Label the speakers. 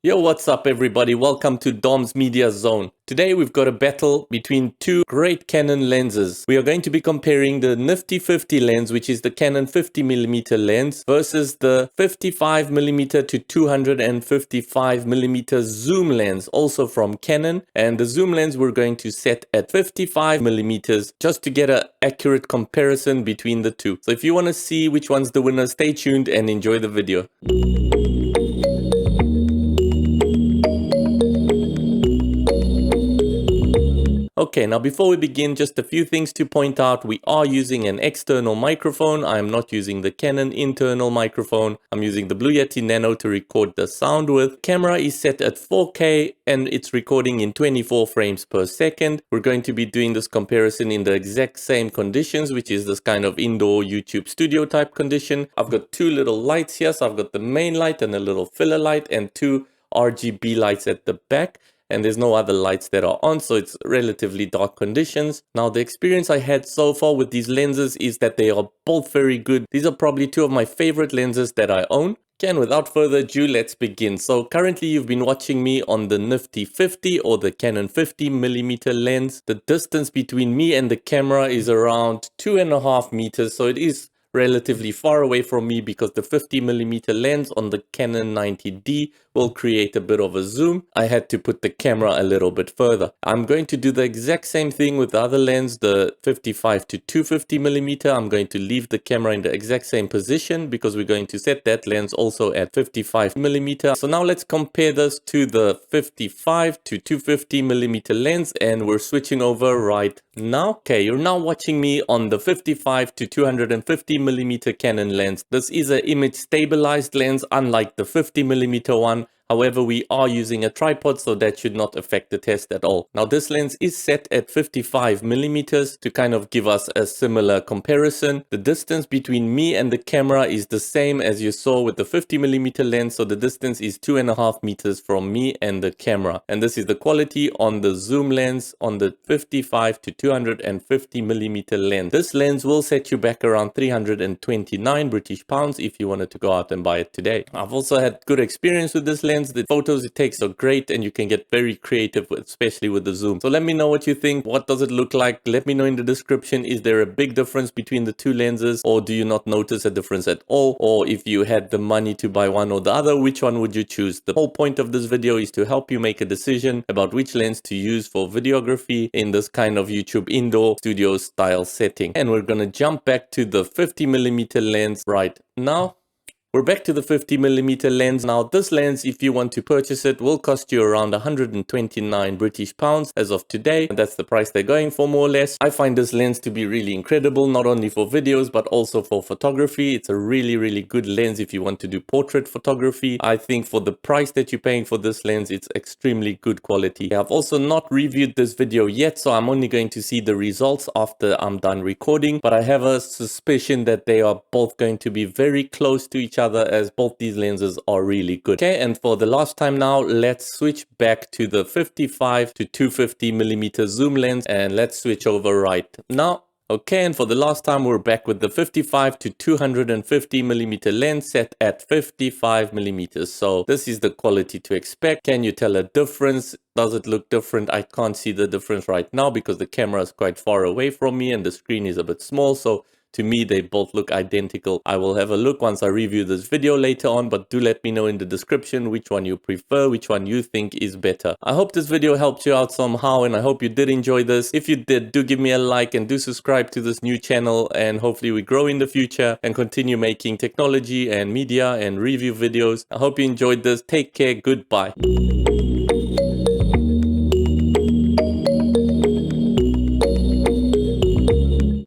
Speaker 1: Yo, what's up everybody? Welcome to Dom's Media Zone. Today we've got a battle between two great Canon lenses. We are going to be comparing the Nifty-Fifty lens, which is the Canon 50mm lens, versus the 55mm to 255mm zoom lens, also from Canon. And the zoom lens we're going to set at 55mm just to get an accurate comparison between the two. So if you want to see which one's the winner, stay tuned and enjoy the video. Okay, now before we begin, just a few things to point out. We are using an external microphone. I am not using the Canon internal microphone. I'm using the Blue Yeti Nano to record the sound with. Camera is set at 4K and it's recording in 24 frames per second. We're going to be doing this comparison in the exact same conditions, which is this kind of indoor YouTube studio type condition. I've got two little lights here. So I've got the main light and a little filler light and two RGB lights at the back. And there's no other lights that are on, so it's relatively dark conditions. Now, the experience I had so far with these lenses is that they are both very good. These are probably two of my favorite lenses that I own. Okay, and without further ado, let's begin. So currently you've been watching me on the Nifty-Fifty or the Canon 50mm lens. The distance between me and the camera is around 2.5 meters, so it is relatively far away from me because the 50mm lens on the Canon 90D will create a bit of a zoom. I had to put the camera a little bit further. I'm going to do the exact same thing with the other lens, the 55 to 250mm. I'm going to leave the camera in the exact same position because we're going to set that lens also at 55mm. So now let's compare this to the 55 to 250mm lens, and we're switching over right now. Okay, you're now watching me on the 55 to 250mm Canon lens. This is an image stabilized lens, unlike the 50mm one. However, we are using a tripod, so that should not affect the test at all. Now, this lens is set at 55mm to kind of give us a similar comparison. The distance between me and the camera is the same as you saw with the 50mm lens. So the distance is 2.5 meters from me and the camera. And this is the quality on the zoom lens on the 55 to 250mm lens. This lens will set you back around 329 British pounds if you wanted to go out and buy it today. I've also had good experience with this lens. The photos it takes are great and you can get very creative, especially with the zoom. So let me know what you think. What does it look like? Let me know in the description. Is there a big difference between the two lenses, or do you not notice a difference at all? Or if you had the money to buy one or the other, which one would you choose? The whole point of this video is to help you make a decision about which lens to use for videography in this kind of YouTube indoor studio style setting. And we're gonna jump back to the 50mm lens right now. We're back to the 50mm lens. Now, this lens, if you want to purchase it, will cost you around 129 British pounds as of today. And that's the price they're going for, more or less. I find this lens to be really incredible, not only for videos, but also for photography. It's a really, really good lens if you want to do portrait photography. I think for the price that you're paying for this lens, it's extremely good quality. I've also not reviewed this video yet, so I'm only going to see the results after I'm done recording. But I have a suspicion that they are both going to be very close to each other, as both these lenses are really good. Okay, and for the last time now, let's switch back to the 55 to 250mm zoom lens, and let's switch over right now. Okay, and for the last time, we're back with the 55 to 250mm lens set at 55mm. So this is the quality to expect. Can you tell a difference? Does it look different? I can't see the difference right now because the camera is quite far away from me and the screen is a bit small. So to me, they both look identical. I will have a look once I review this video later on, but do let me know in the description which one you prefer, which one you think is better. I hope this video helped you out somehow, and I hope you did enjoy this. If you did, do give me a like and do subscribe to this new channel, and hopefully we grow in the future and continue making technology and media and review videos. I hope you enjoyed this. Take care. Goodbye.